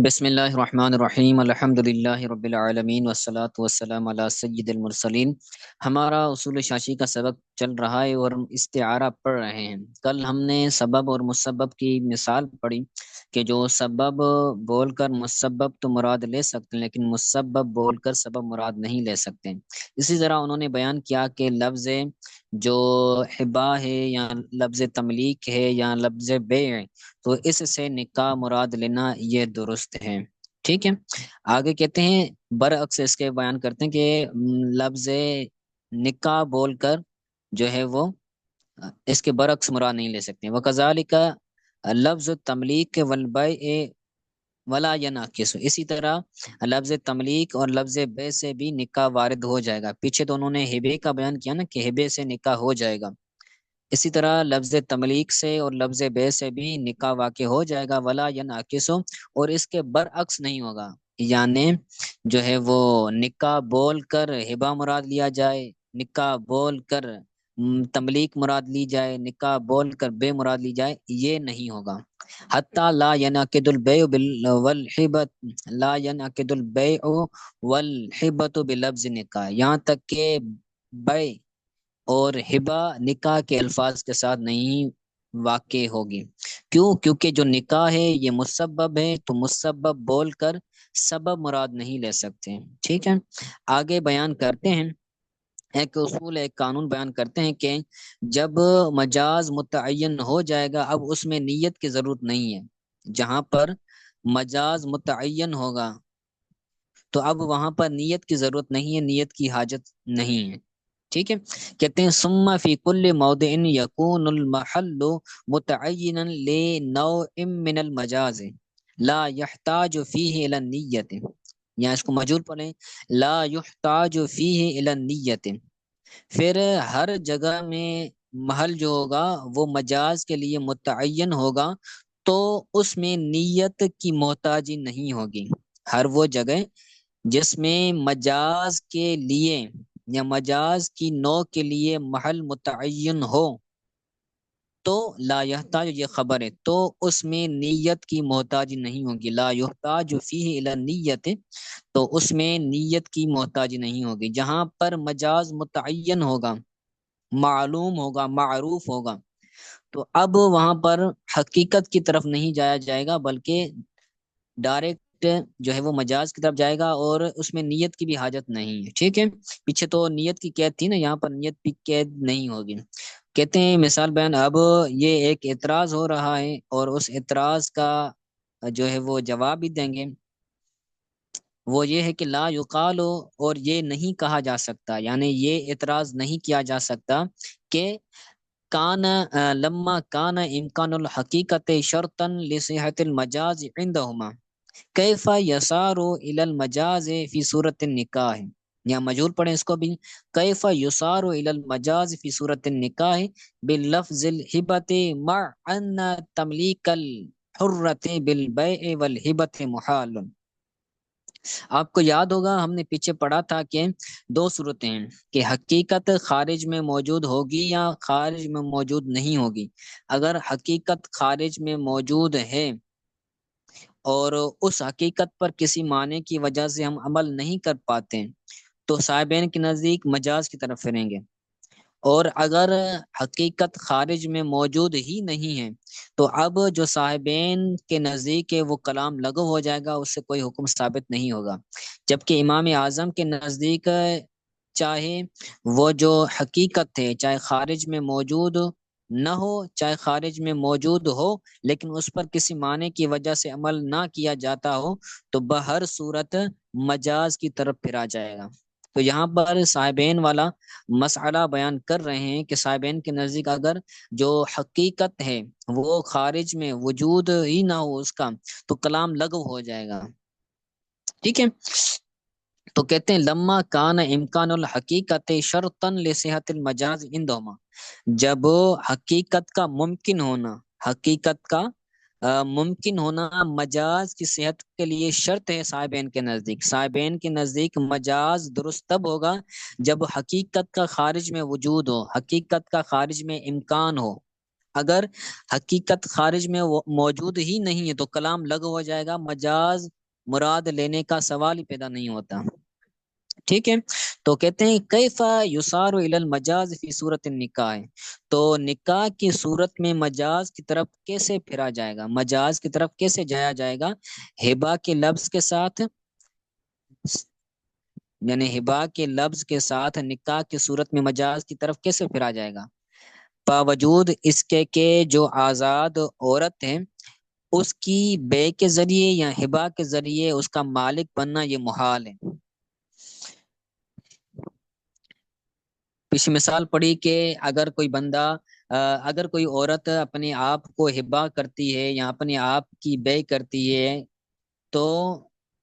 بسم اللہ الرحمن الرحیم الحمد للہ رب العالمین والصلاة والسلام علی سید المرسلین۔ ہمارا اصول شاشی کا سبق چل رہا ہے اور ہم استعارہ پڑھ رہے ہیں۔ کل ہم نے سبب اور مسبب کی مثال پڑھی کہ جو سبب بول کر مسبب تو مراد لے سکتے ہیں لیکن مسبب بول کر سبب مراد نہیں لے سکتے۔ اسی طرح انہوں نے بیان کیا کہ لفظ جو حبا ہے یا لفظ تملیک ہے یا لفظ بیع ہے تو اس سے نکاح مراد لینا یہ درست ہے۔ ٹھیک ہے، آگے کہتے ہیں برعکس اس کے بیان کرتے ہیں کہ لفظ نکاح بول کر جو ہے وہ اس کے برعکس مراد نہیں لے سکتے۔ وکذالک لفظ تملیک والبیع ولا ینعکس، اسی طرح لفظ تملیک اور لفظ بے سے بھی نکاح وارد ہو جائے گا۔ پیچھے تو انہوں نے ہبے کا بیان کیا نا کہ ہبے سے نکاح ہو جائے گا، اسی طرح لفظ تملیک سے اور لفظ بے سے بھی نکاح واقع ہو جائے گا۔ ولا ینعکس، اور اس کے برعکس نہیں ہوگا، یعنی جو ہے وہ نکاح بول کر ہبہ مراد لیا جائے، نکاح بول کر تملیک مراد لی جائے، نکاح بول کر بے مراد لی جائے، یہ نہیں ہوگا۔ حتی لا ینعقد البیع والحبۃ، لا ینعقد البیع والحبۃ بلفظ نکاح، یہاں تک کہ بیع اور ہبہ نکاح کے الفاظ کے ساتھ نہیں واقع ہوگی۔ کیونکہ جو نکاح ہے یہ مسبب ہے، تو مسبب بول کر سبب مراد نہیں لے سکتے۔ ٹھیک ہے، آگے بیان کرتے ہیں ایک اصول، ایک قانون بیان کرتے ہیں کہ جب مجاز متعین ہو جائے گا اب اس میں نیت کی ضرورت نہیں ہے۔ جہاں پر مجاز متعین ہوگا تو اب وہاں پر نیت کی ضرورت نہیں ہے، نیت کی حاجت نہیں ہے۔ ٹھیک ہے، کہتے ہیں ثم فی کل موضع یکون المحل متعینا لنوع من المجاز لا يحتاج فیہ الی النیت، یا اس کو مجہول پڑھیں، لا يحتاج فیہ الی النیت، پھر ہر جگہ میں محل جو ہوگا وہ مجاز کے لیے متعین ہوگا تو اس میں نیت کی محتاجی نہیں ہوگی۔ ہر وہ جگہ جس میں مجاز کے لیے یا مجاز کی نوع کے لیے محل متعین ہو تو لا یحتاج، یہ خبر ہے، تو اس میں نیت کی محتاجی نہیں ہوگی۔ لا یحتاج فیہ الی النیت، تو اس میں نیت کی محتاجی نہیں ہوگی۔ جہاں پر مجاز متعین ہوگا، معلوم ہوگا، معروف ہوگا، تو اب وہاں پر حقیقت کی طرف نہیں جایا جائے گا بلکہ ڈائریکٹ جو ہے وہ مجاز کی طرف جائے گا اور اس میں نیت کی بھی حاجت نہیں ہے۔ ٹھیک ہے، پیچھے تو نیت کی قید تھی نا، یہاں پر نیت کی قید نہیں ہوگی۔ کہتے ہیں مثال بیان، اب یہ ایک اعتراض ہو رہا ہے اور اس اعتراض کا جو ہے وہ جواب بھی دیں گے۔ وہ یہ ہے کہ لا یقال، اور یہ نہیں کہا جا سکتا، یعنی یہ اعتراض نہیں کیا جا سکتا کہ کان لما کان امکان الحقیقت شرطا لصحت المجاز عندہما کیف یسار الی المجاز فی صورت النکاح، یا مجہول پڑھیں اس کو بھی، کیف یسار الی المجاز فی صورت النکاح باللفظ الہبۃ مع ان تملیک الحرۃ بالبیع والہبۃ محال۔ آپ کو یاد ہوگا ہم نے پیچھے پڑھا تھا کہ دو صورتیں ہیں کہ حقیقت خارج میں موجود ہوگی یا خارج میں موجود نہیں ہوگی۔ اگر حقیقت خارج میں موجود ہے اور اس حقیقت پر کسی معنی کی وجہ سے ہم عمل نہیں کر پاتے تو صاحبین کے نزدیک مجاز کی طرف پھریں گے، اور اگر حقیقت خارج میں موجود ہی نہیں ہے تو اب جو صاحبین کے نزدیک ہے وہ کلام لغو ہو جائے گا، اس سے کوئی حکم ثابت نہیں ہوگا۔ جبکہ امام اعظم کے نزدیک چاہے وہ جو حقیقت ہے چاہے خارج میں موجود نہ ہو چاہے خارج میں موجود ہو لیکن اس پر کسی معنی کی وجہ سے عمل نہ کیا جاتا ہو تو بہر صورت مجاز کی طرف پھرا جائے گا۔ تو یہاں پر صاحبین والا مسئلہ بیان کر رہے ہیں کہ صاحبین کے نزدیک اگر جو حقیقت ہے وہ خارج میں وجود ہی نہ ہو اس کا تو کلام لغو ہو جائے گا۔ ٹھیک ہے، تو کہتے ہیں لما کان امکان الحقیقت شرطا لصحت المجاز عندہما، جب حقیقت کا ممکن ہونا، حقیقت کا ممکن ہونا مجاز کی صحت کے لیے شرط ہے صاحبین کے نزدیک۔ صاحبین کے نزدیک مجاز درست تب ہوگا جب حقیقت کا خارج میں وجود ہو، حقیقت کا خارج میں امکان ہو، اگر حقیقت خارج میں موجود ہی نہیں ہے تو کلام لغو ہو جائے گا، مجاز مراد لینے کا سوال ہی پیدا نہیں ہوتا۔ ٹھیک ہے، تو کہتے ہیں کیفا یسار الی المجاز فی صورت النکاح، تو نکاح کی صورت میں مجاز کی طرف کیسے پھرا جائے گا، مجاز کی طرف کیسے جایا جائے گا؟ ہبا کے لفظ کے ساتھ، یعنی ہبا کے لفظ کے ساتھ نکاح کی صورت میں مجاز کی طرف کیسے پھرا جائے گا؟ باوجود اس کے کہ جو آزاد عورت ہے اس کی بے کے ذریعے یا ہبا کے ذریعے اس کا مالک بننا یہ محال ہے۔ پیچھے مثال پڑی کہ اگر کوئی بندہ اگر کوئی عورت اپنے آپ کو ہبا کرتی ہے یا اپنے آپ کی بے کرتی ہے تو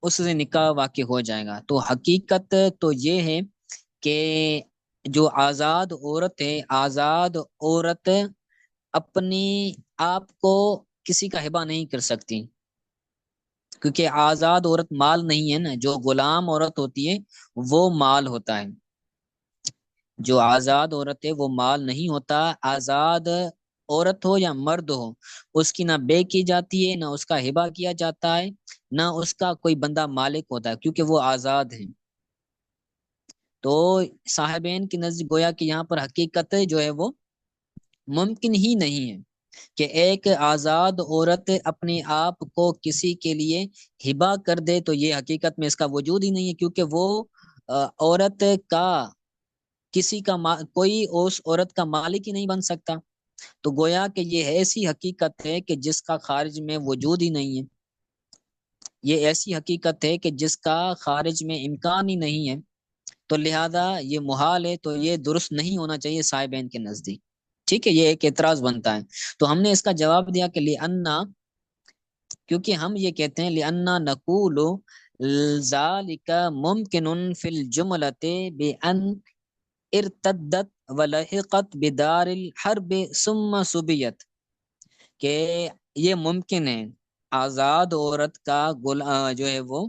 اس سے نکاح واقع ہو جائے گا۔ تو حقیقت تو یہ ہے کہ جو آزاد عورت ہے، آزاد عورت اپنی آپ کو کسی کا ہبا نہیں کر سکتی، کیونکہ آزاد عورت مال نہیں ہے نا، جو غلام عورت ہوتی ہے وہ مال ہوتا ہے، جو آزاد عورت ہے وہ مال نہیں ہوتا۔ آزاد عورت ہو یا مرد ہو، اس کی نہ بے کی جاتی ہے، نہ اس کا ہبا کیا جاتا ہے، نہ اس کا کوئی بندہ مالک ہوتا ہے، کیونکہ وہ آزاد ہیں۔ تو صاحبین کی نزد گویا کہ یہاں پر حقیقت جو ہے وہ ممکن ہی نہیں ہے کہ ایک آزاد عورت اپنے آپ کو کسی کے لیے ہبا کر دے، تو یہ حقیقت میں اس کا وجود ہی نہیں ہے، کیونکہ وہ عورت کا کسی کا کوئی اس عورت کا مالک ہی نہیں بن سکتا۔ تو گویا کہ یہ ایسی حقیقت ہے کہ جس کا خارج میں وجود ہی نہیں ہے، یہ ایسی حقیقت ہے کہ جس کا خارج میں امکان ہی نہیں ہے، تو لہذا یہ محال ہے، تو یہ درست نہیں ہونا چاہیے صاحبین کے نزدیک۔ ٹھیک ہے، یہ ایک اعتراض بنتا ہے۔ تو ہم نے اس کا جواب دیا کہ لأننا، کیونکہ ہم یہ کہتے ہیں لأننا نقول ذالک ممکن فی الجملۃ بأن ارتدت ولحقت بدار الحرب ثم سبیت، کہ یہ ممکن ہے آزاد عورت کا جو ہے وہ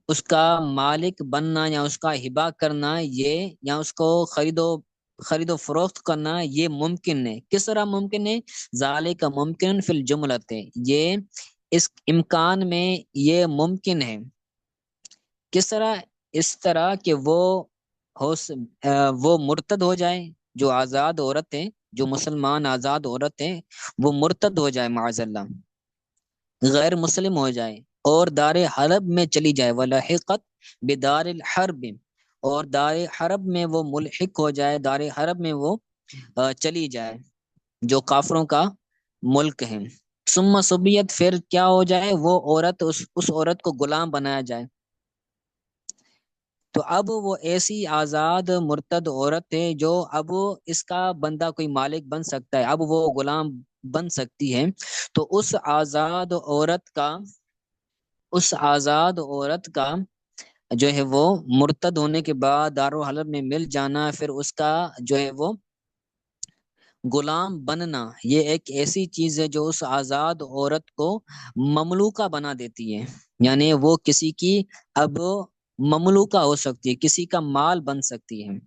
اس کا مالک بننا یا اس کا ہبا کرنا، یہ یا اس کو خرید و فروخت کرنا، یہ ممکن ہے۔ کس طرح ممکن ہے؟ ذالک ممکن فی الجملۃ، یہ اس امکان میں یہ ممکن ہے۔ کس طرح؟ اس طرح کہ ہو وہ مرتد ہو جائے، جو آزاد عورت ہے، جو مسلمان آزاد عورت ہے وہ مرتد ہو جائے معاذ اللہ، غیر مسلم ہو جائے اور دار حرب میں چلی جائے، ولاحقت بدار الحرب، اور دار حرب میں وہ ملحق ہو جائے، دار حرب میں وہ چلی جائے جو کافروں کا ملک ہے۔ ثم سبیت، پھر کیا ہو جائے؟ وہ عورت اس عورت کو غلام بنایا جائے۔ تو اب وہ ایسی آزاد مرتد عورت ہے جو اب اس کا بندہ کوئی مالک بن سکتا ہے، اب وہ غلام بن سکتی ہے۔ تو اس آزاد عورت کا جو ہے وہ مرتد ہونے کے بعد دارالحرب میں مل جانا، پھر اس کا جو ہے وہ غلام بننا، یہ ایک ایسی چیز ہے جو اس آزاد عورت کو مملوکہ بنا دیتی ہے، یعنی وہ کسی کی اب مملوکہ ہو سکتی ہے، کسی کا مال بن سکتی ہے۔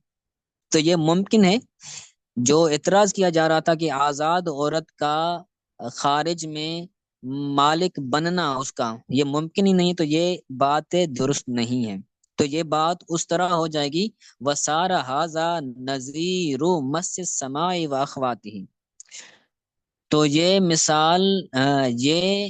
تو یہ ممکن ہے۔ جو اعتراض کیا جا رہا تھا کہ آزاد عورت کا خارج میں مالک بننا اس کا یہ ممکن ہی نہیں، تو یہ بات درست نہیں ہے۔ تو یہ بات اس طرح ہو جائے گی وَسَارَ هَذَا نَظِيرُ مَسِّ السَّمَاءِ وَأَخْوَاتِهِ، تو یہ مثال یہ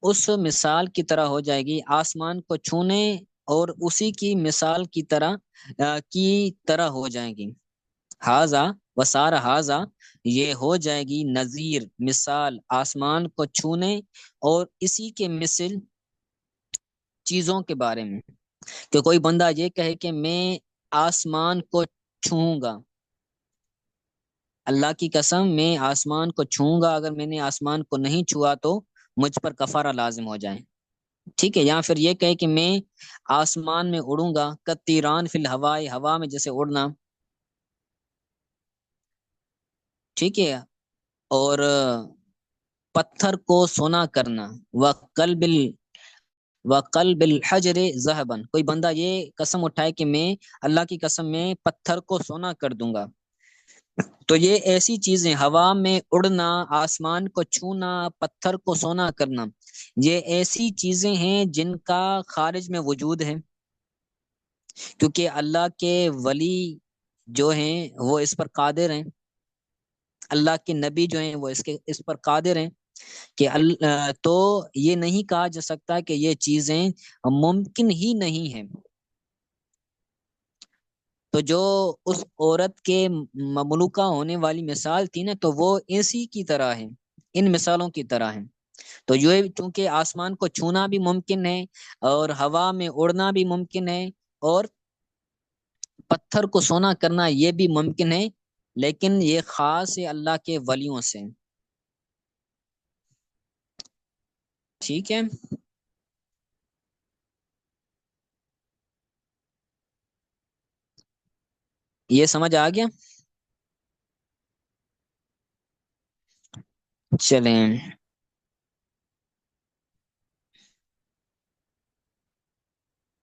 اس مثال کی طرح ہو جائے گی آسمان کو چھونے اور اسی کی مثال کی طرح ہو جائے گی۔ ہاذا وسار ہاذا، یہ ہو جائے گی نظیر مثال آسمان کو چھونے اور اسی کے مثل چیزوں کے بارے میں، کہ کوئی بندہ یہ کہے کہ میں آسمان کو چھوؤں گا، اللہ کی قسم میں آسمان کو چھوؤں گا، اگر میں نے آسمان کو نہیں چھوا تو مجھ پر کفارہ لازم ہو جائے۔ ٹھیک ہے، یا پھر یہ کہے کہ میں آسمان میں اڑوں گا، کتیران فی الہواء، ہوا میں جیسے اڑنا، ٹھیک ہے، اور پتھر کو سونا کرنا، وقلب الحجر ذهبا، کوئی بندہ یہ قسم اٹھائے کہ میں اللہ کی قسم میں پتھر کو سونا کر دوں گا، تو یہ ایسی چیزیں، ہوا میں اڑنا، آسمان کو چھونا، پتھر کو سونا کرنا، یہ ایسی چیزیں ہیں جن کا خارج میں وجود ہے، کیونکہ اللہ کے ولی جو ہیں وہ اس پر قادر ہیں، اللہ کے نبی جو ہیں وہ اس پر قادر ہیں کہ تو یہ نہیں کہا جا سکتا کہ یہ چیزیں ممکن ہی نہیں ہیں۔ تو جو اس عورت کے مملوکہ ہونے والی مثال تھی نا، تو وہ اسی کی طرح ہے، ان مثالوں کی طرح ہے۔ تو یہ چونکہ آسمان کو چھونا بھی ممکن ہے، اور ہوا میں اڑنا بھی ممکن ہے، اور پتھر کو سونا کرنا یہ بھی ممکن ہے، لیکن یہ خاص ہے اللہ کے ولیوں سے۔ ٹھیک ہے، یہ سمجھ آ گیا؟ چلیں،